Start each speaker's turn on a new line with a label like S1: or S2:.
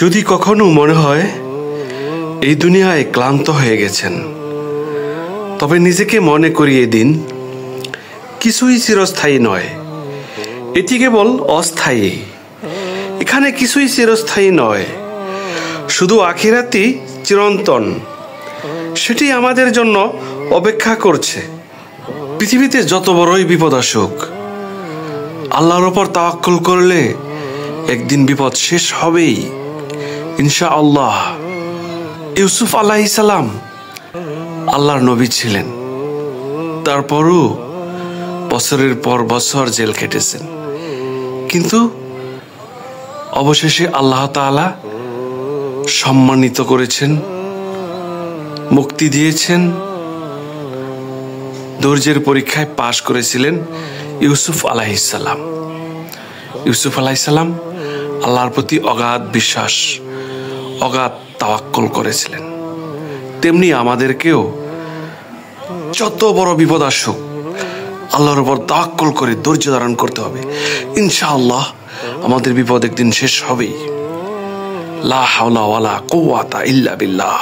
S1: যদি কখনো মনে হয় এই দুনিয়ায় ক্লান্ত হয়ে গেছেন, তবে নিজেকে মনে করিয়ে দিন কিছুই চিরস্থায়ী নয়, এটি কেবল অস্থায়ী। এখানে কিছুই চিরস্থায়ী নয়, শুধু আখিরাতই চিরন্তন। সেটি আমাদের জন্য অপেক্ষা করছে। পৃথিবীতে যত বড়ই বিপদ আসুক, আল্লাহর ওপর তাওয়াক্কুল করলে একদিন বিপদ শেষ হবেই ইনশাআল্লাহ। ইউসুফ আলাইহিস সালাম আল্লাহর নবী ছিলেন, তারপরও বছরের পর বছর জেল খেটেছেন, কিন্তু অবশেষে আল্লাহ তাআলা সম্মানিত করেছেন, মুক্তি দিয়েছেন। ধৈর্যের পরীক্ষায় পাশ করেছিলেন ইউসুফ আলাইহিস সালাম। ইউসুফ আলাইহিস সালাম আল্লাহর প্রতি অগাধ বিশ্বাস, অগাধ তাওয়াক্কুল করেছিলেন। তেমনি আমাদেরকেও যত বড় বিপদ আসুক আল্লাহর উপর তাওয়াক্কুল করে ধৈর্য ধারণ করতে হবে। ইনশাআল্লাহ আমাদের বিপদ একদিন শেষ হবেই। লা হাওলা ওয়ালা কুওয়াতা ইল্লা বিল্লাহ।